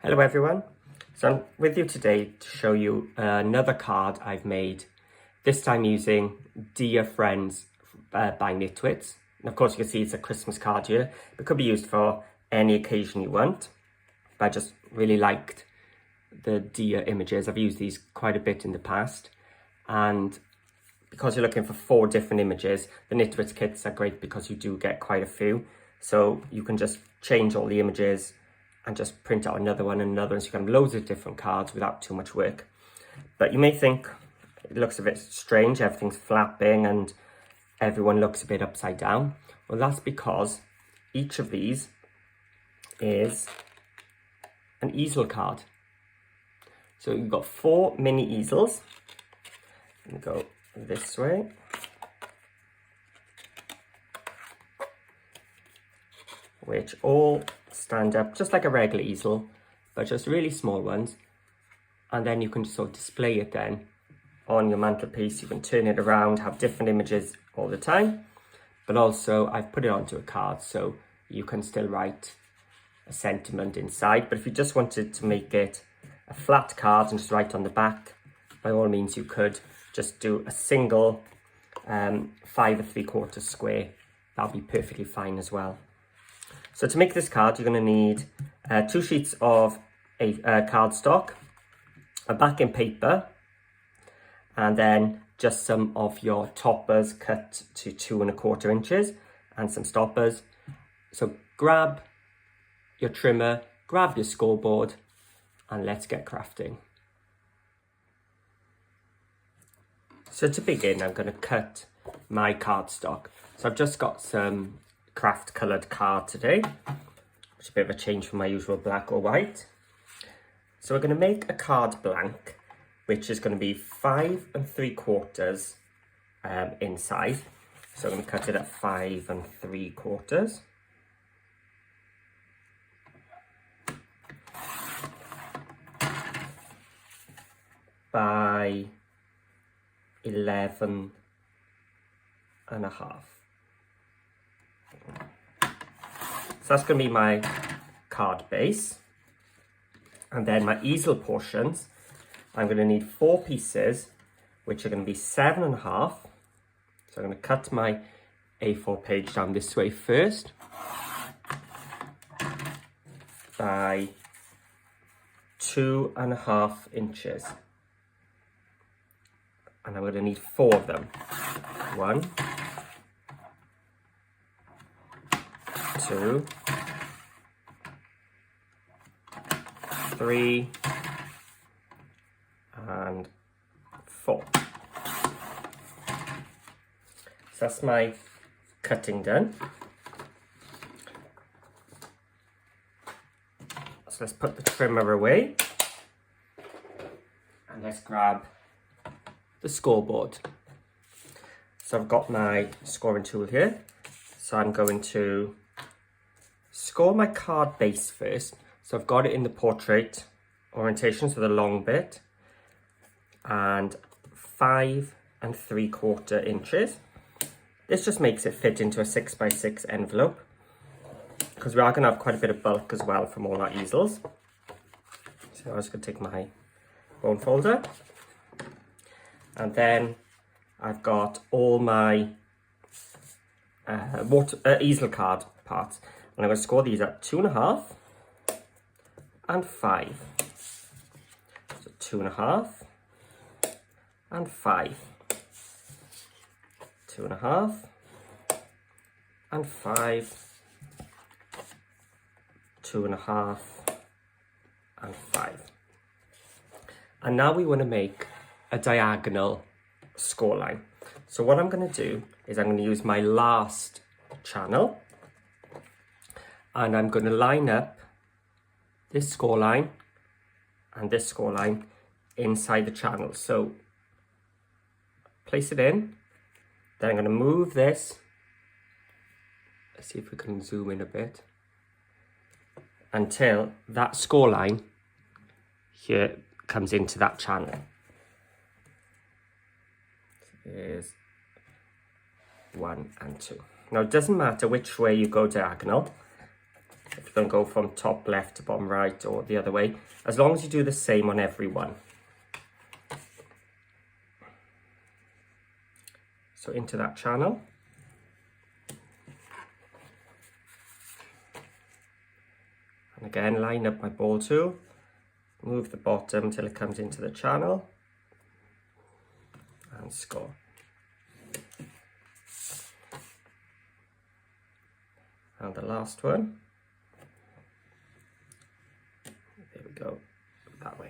Hello everyone, so I'm with you today to show you another card I've made, this time using Dear Friends by Knitwits. And of course you can see it's a Christmas card here, but it could be used for any occasion you want. But I just really liked the deer images. I've used these quite a bit in the past, and because you're looking for 4 different images, the Knitwits kits are great because you do get quite a few. So you can just change all the images and just print out another one and another one, so you can have loads of different cards without too much work. But you may think it looks a bit strange, everything's flapping and everyone looks a bit upside down. Well, that's because each of these is an easel card. So you've got 4 mini easels. Let me go this way. Which all stand up just like a regular easel, but just really small ones. And then you can sort of display it then on your mantelpiece. You can turn it around, have different images all the time. But also I've put it onto a card so you can still write a sentiment inside. But if you just wanted to make it a flat card and just write on the back, by all means you could just do a single 5 3/4 square. That'll be perfectly fine as well. So to make this card, you're going to need 2 sheets of cardstock, a backing paper, and then just some of your toppers cut to 2 1/4 inches and some stoppers. So grab your trimmer, grab your scoreboard, and let's get crafting. So to begin, I'm going to cut my cardstock. So I've just got some craft coloured card today, which is a bit of a change from my usual black or white. So we're going to make a card blank, which is going to be 5 3/4 inside. So I'm going to cut it at 5 3/4. By 11 1/2. So that's going to be my card base. And then my easel portions, I'm going to need 4 pieces, which are going to be 7 1/2. So I'm going to cut my A4 page down this way first. By 2 1/2 inches. And I'm going to need 4 of them. 1, 2, 3, and 4. So that's my cutting done. So let's put the trimmer away. And let's grab the scoreboard. So I've got my scoring tool here. So I'm going to score my card base first. So I've got it in the portrait orientation, so the long bit, and 5 3/4 inches. This just makes it fit into a 6 by 6 envelope, because we are going to have quite a bit of bulk as well from all our easels. So I'm just going to take my bone folder, and then I've got all my easel card parts. And I'm going to score these at 2 1/2 and 5. So 2 1/2 and 5. 2 1/2 and 5. 2 1/2 and 5. And now we want to make a diagonal score line. So what I'm going to do is I'm going to use my last channel. And I'm going to line up this score line and this score line inside the channel. So place it in. Then I'm going to move this. Let's see if we can zoom in a bit. Until that score line here comes into that channel. Here's 1 and 2. Now it doesn't matter which way you go diagonal. If you don't go from top left to bottom right or the other way, as long as you do the same on every one. So into that channel. And again, line up my ball tool, move the bottom till it comes into the channel, and score. And the last one, there we go, that way.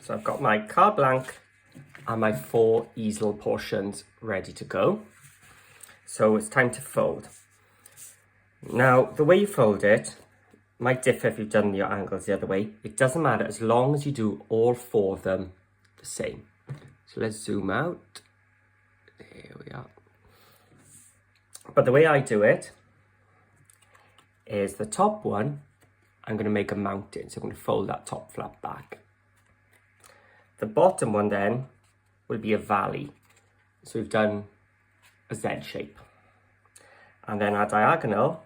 So I've got my card blank and my 4 easel portions ready to go. So it's time to fold. Now, the way you fold it might differ if you've done your angles the other way. It doesn't matter as long as you do all 4 of them the same. So let's zoom out. There we are. But the way I do it is the top one, I'm going to make a mountain. So I'm going to fold that top flap back. The bottom one then will be a valley. So we've done a Z shape. And then our diagonal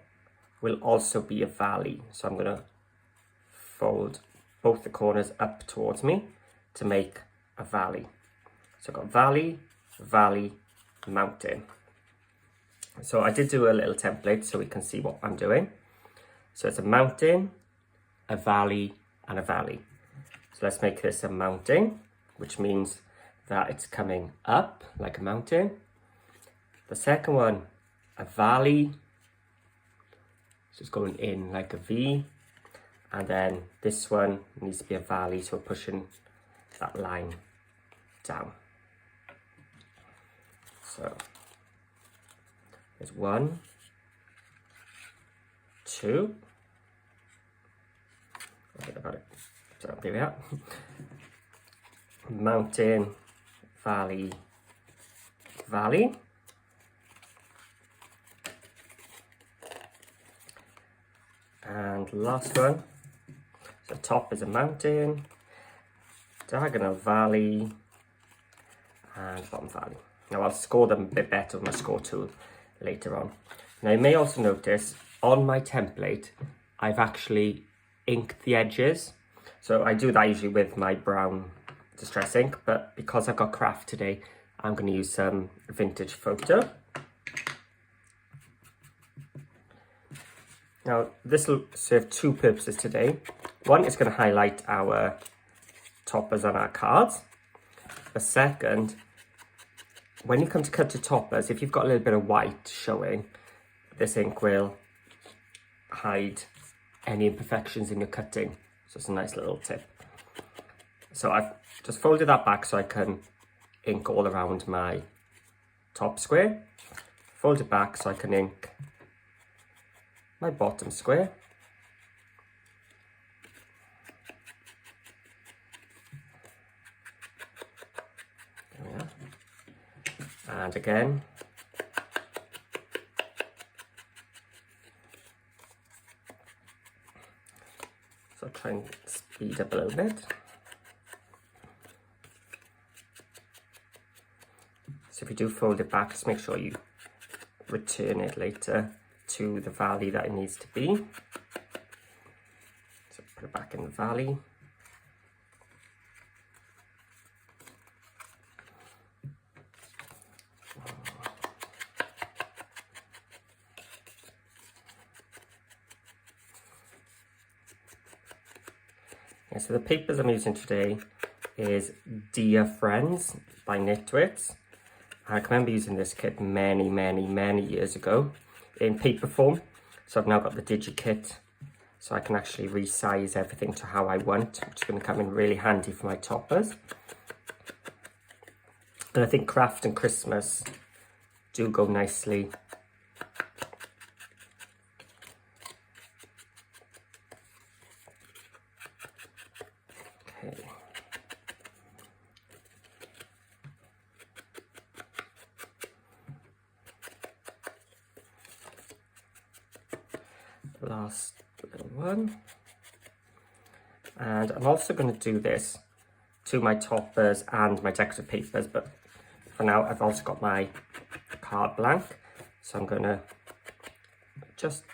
will also be a valley. So I'm going to fold both the corners up towards me to make a valley. So I've got valley, valley, mountain. So I did do a little template so we can see what I'm doing. So it's a mountain, a valley, and a valley. So let's make this a mountain, which means that it's coming up like a mountain. The second one, a valley. So it's going in like a V. And then this one needs to be a valley, so we're pushing that line down. So there's 1, 2. I think I got it. So there we are. Mountain, valley, valley. And last one. So top is a mountain, diagonal valley, and bottom valley. Now I'll score them a bit better with my score tool later on. Now you may also notice on my template, I've actually inked the edges. So I do that usually with my brown distress ink, but because I've got craft today, I'm going to use some vintage photo. Now this will serve 2 purposes today. One is going to highlight our toppers on our cards. The second, when you come to cut to toppers, if you've got a little bit of white showing, this ink will hide any imperfections in your cutting. So it's a nice little tip. So I've just folded that back so I can ink all around my top square. Fold it back so I can ink my bottom square. There we are. And again, so I'll try and speed up a little bit. So if you do fold it back, just make sure you return it later to the valley that it needs to be. So put it back in the valley. Yeah, so the papers I'm using today is Dear Friends by Knitwits. I can remember using this kit many years ago in paper form. So I've now got the DigiKit, so I can actually resize everything to how I want, which is going to come in really handy for my toppers. And I think craft and Christmas do go nicely. Okay. Last little one. And I'm also going to do this to my toppers and my decorative papers, but for now, I've also got my card blank. So I'm going to just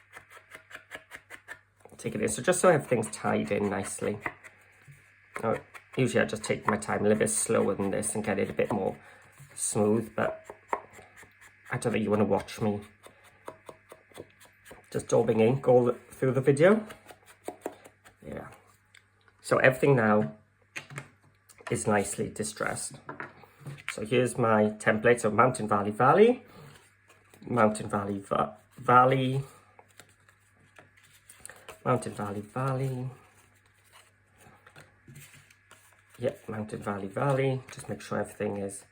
take it in. So just so everything's tied in nicely. Now, usually I just take my time a little bit slower than this and get it a bit more smooth, but I don't think you want to watch me just daubing ink all through the video. Yeah. So everything now is nicely distressed. So here's my template. So Mountain Valley Valley, Mountain Valley Valley, Mountain Valley Valley. Yep, Mountain Valley Valley. Just make sure everything is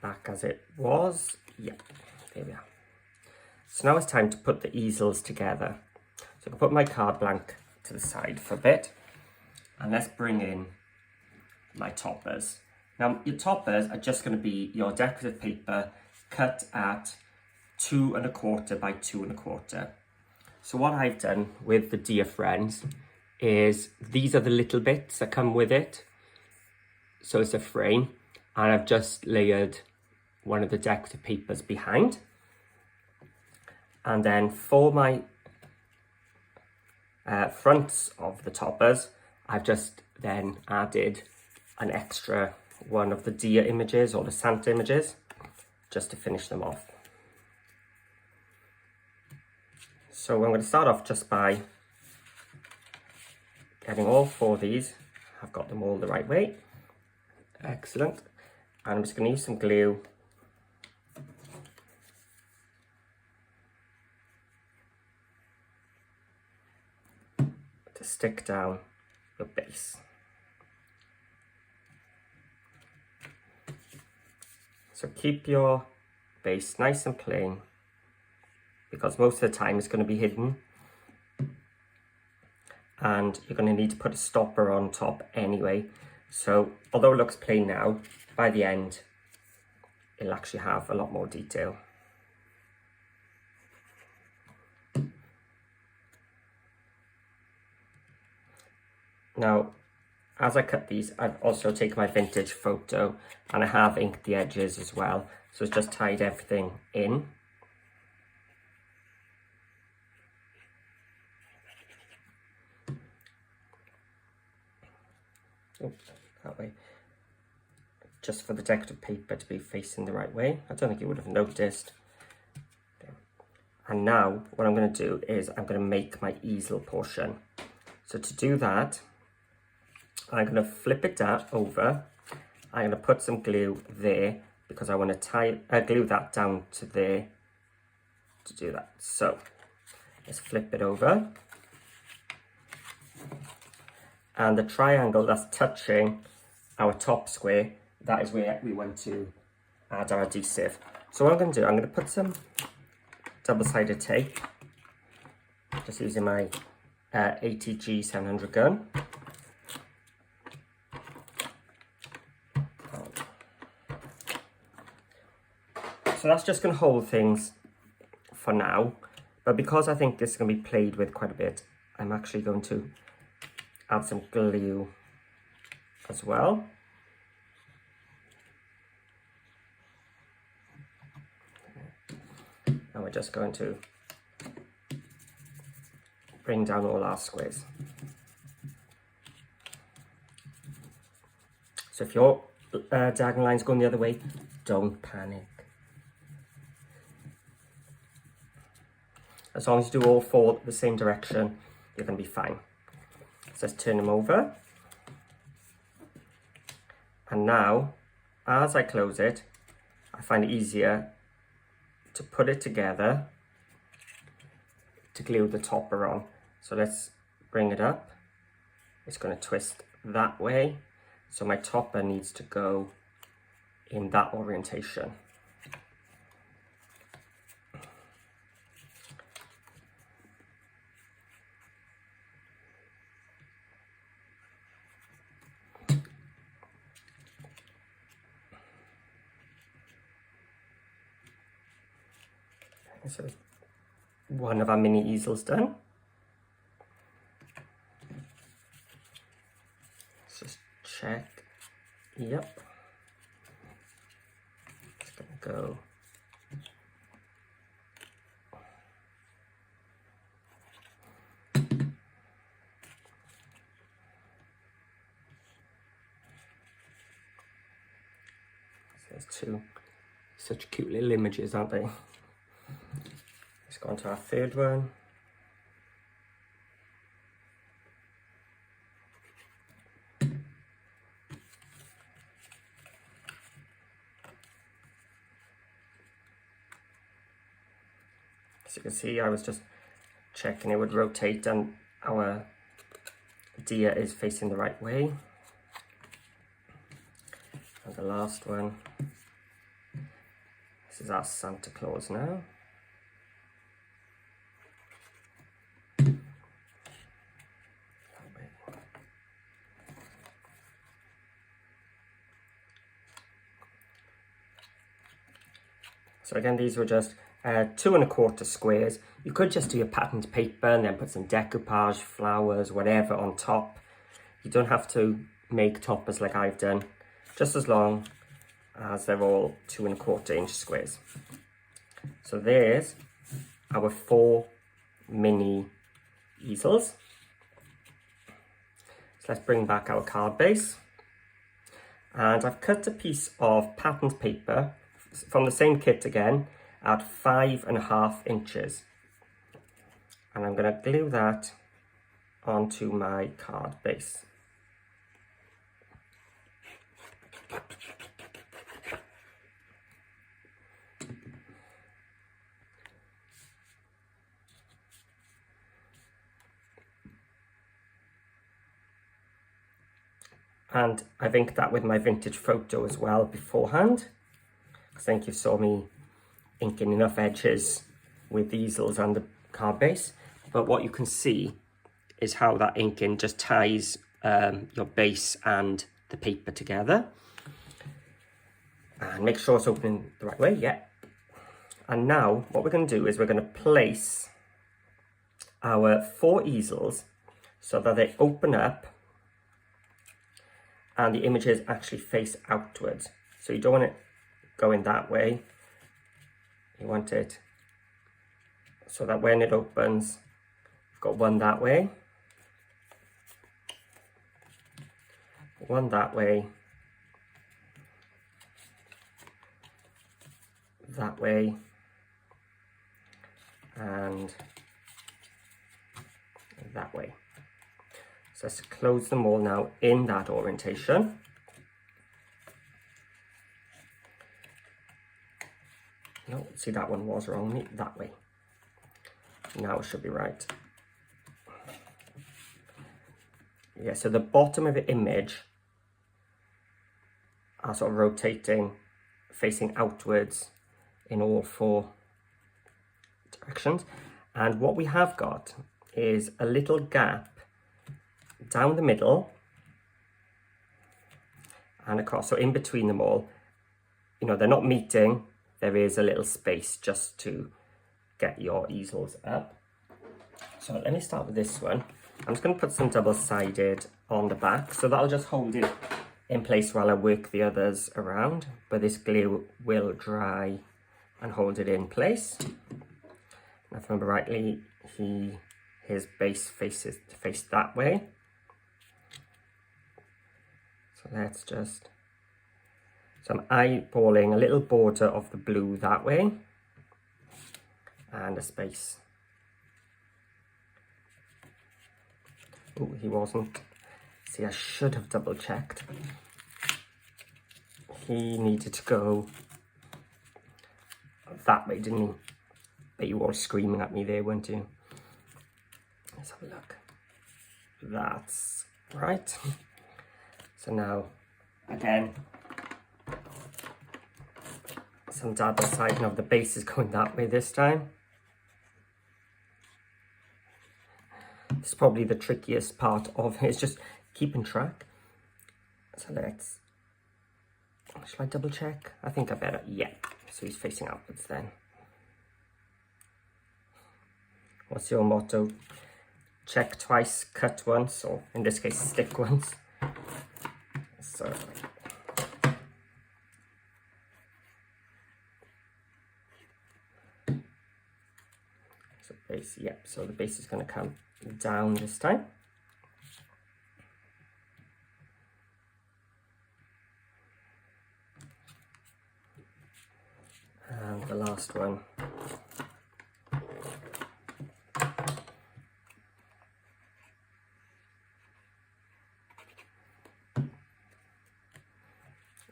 back as it was. Yep, there we are. So now it's time to put the easels together. So I can put my card blank to the side for a bit. And let's bring in my toppers. Now, your toppers are just going to be your decorative paper cut at 2 1/4 by 2 1/4. So what I've done with the Dear Friends is these are the little bits that come with it. So it's a frame, and I've just layered one of the decorative papers behind. And then for my fronts of the toppers, I've just then added an extra one of the deer images or the Santa images just to finish them off. So I'm going to start off just by getting all 4 of these. I've got them all the right way. Excellent. And I'm just going to use some glue to stick down the base. So keep your base nice and plain, because most of the time it's going to be hidden. And you're going to need to put a stopper on top anyway. So although it looks plain now, by the end, it'll actually have a lot more detail. Now, as I cut these, I've also taken my vintage photo and I have inked the edges as well. So it's just tied everything in. Oops, that way. Just for the decorative paper to be facing the right way. I don't think you would have noticed. And now what I'm going to do is I'm going to make my easel portion. So to do that, I'm going to flip it over. I'm going to put some glue there because I want to glue that down to there to do that. So let's flip it over. And the triangle that's touching our top square, that is where we want to add our adhesive. So what I'm going to do, I'm going to put some double-sided tape, just using my ATG 700 gun. So that's just going to hold things for now, but because I think this is going to be played with quite a bit, I'm actually going to add some glue as well. And we're just going to bring down all our squares. So if your diagonal line's going the other way, don't panic. As long as you do all 4 the same direction, you're going to be fine. So let's turn them over. And now, as I close it, I find it easier to put it together to glue the topper on. So let's bring it up. It's going to twist that way. So my topper needs to go in that orientation. So one of our mini easels done. Let's just check. Yep. go. There's two such cute little images, aren't they? Let's go on to our third one. As you can see, I was just checking it would rotate and our deer is facing the right way. And the last one, this is our Santa Claus now. So again, these were just 2 1/4 squares. You could just do your patterned paper and then put some decoupage, flowers, whatever on top. You don't have to make toppers like I've done, just as long as they're all 2 1/4 inch squares. So there's our 4 mini easels. So let's bring back our card base. And I've cut a piece of patterned paper from the same kit again at 5 1/2 inches. And I'm going to glue that onto my card base. And I've inked that with my vintage photo as well beforehand. I think you saw me inking enough edges with the easels and the card base. But what you can see is how that inking just ties your base and the paper together. And make sure it's opening the right way, yeah. And now what we're going to do is we're going to place our 4 easels so that they open up and the images actually face outwards. So you don't want it going that way. You want it so that when it opens, you've got one that way, one that way, that way, and that way. So let's close them all now in that orientation. No, see, that one was wrong, that way. Now it should be right. Yeah, so the bottom of the image are sort of rotating, facing outwards in all 4 directions. And what we have got is a little gap down the middle and across. So in between them all, you know, they're not meeting. There is a little space just to get your easels up. So let me start with this one. I'm just going to put some double-sided on the back, so that'll just hold it in place while I work the others around, but this glue will dry and hold it in place. Now, if I remember rightly, his base faced that way. So let's just, so I'm eyeballing a little border of the blue that way and a space. Oh, he wasn't. See, I should have double checked. He needed to go that way, didn't he? But you were all screaming at me there, weren't you? Let's have a look. That's right. So now, again, some double siding of the base is going that way this time. It's probably the trickiest part of it, is just keeping track. So let's, shall I double check? I think I better, yeah. So he's facing outwards then. What's your motto? Check twice, cut once, or in this case, stick once. So base. Yep, so the base is going to come down this time. And the last one.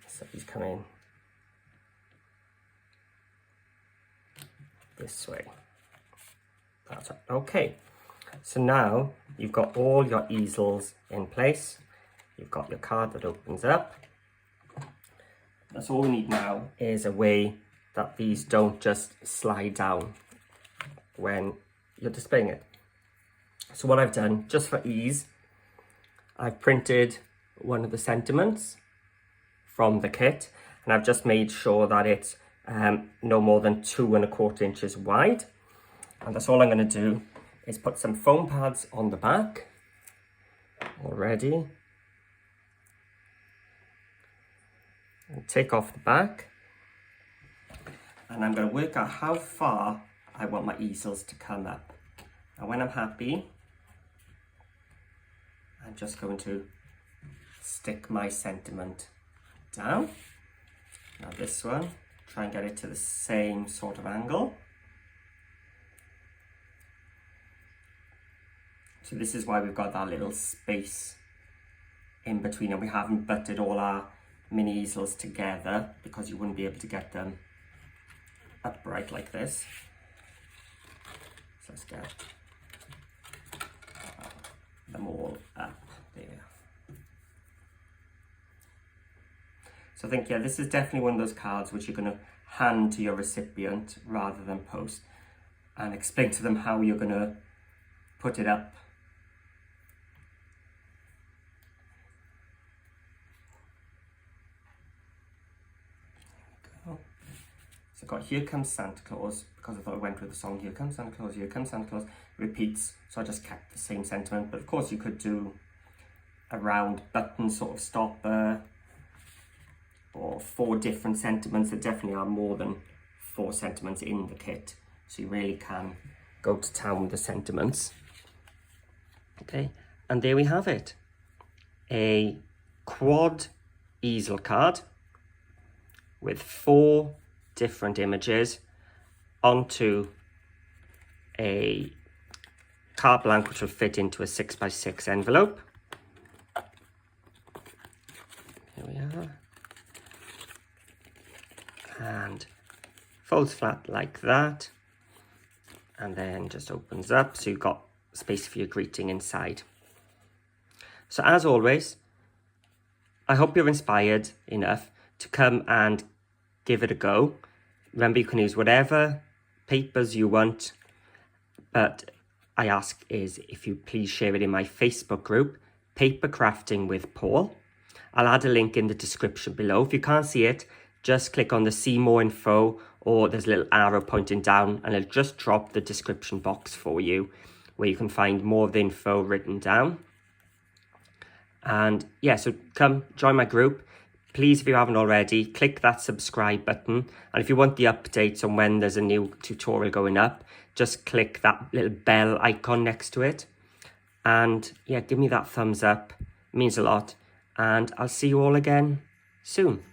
So he's coming this way. That's it. Okay, so now you've got all your easels in place. You've got your card that opens up. That's all we need now is a way that these don't just slide down when you're displaying it. So what I've done, just for ease, I've printed one of the sentiments from the kit, and I've just made sure that it's no more than 2 1/4 inches wide. And that's all I'm going to do is put some foam pads on the back already. And take off the back. And I'm going to work out how far I want my easels to come up. And when I'm happy, I'm just going to stick my sentiment down. Now this one, try and get it to the same sort of angle. So this is why we've got that little space in between, and we haven't butted all our mini easels together because you wouldn't be able to get them upright like this. So let's get them all up there. So I think, yeah, this is definitely one of those cards which you're going to hand to your recipient rather than post, and explain to them how you're going to put it up. So I've got Here Comes Santa Claus, because I thought I went with the song Here Comes Santa Claus, Here Comes Santa Claus, repeats, so I just kept the same sentiment. But of course you could do a round button sort of stopper, or 4 different sentiments. There definitely are more than 4 sentiments in the kit, so you really can go to town with the sentiments. Okay, and there we have it. A quad easel card with 4 different images onto a carte blanche which will fit into a 6x6 envelope. Here we are. And folds flat like that, and then just opens up, so you've got space for your greeting inside. So as always, I hope you're inspired enough to come and give it a go. Remember, you can use whatever papers you want, but I ask is if you please share it in my Facebook group, Paper Crafting with Paul. I'll add a link in the description below. If you can't see it, just click on the see more info, or there's a little arrow pointing down, and it'll just drop the description box for you where you can find more of the info written down. And yeah, so come join my group. Please, if you haven't already, click that subscribe button. And if you want the updates on when there's a new tutorial going up, just click that little bell icon next to it. And yeah, give me that thumbs up. It means a lot. And I'll see you all again soon.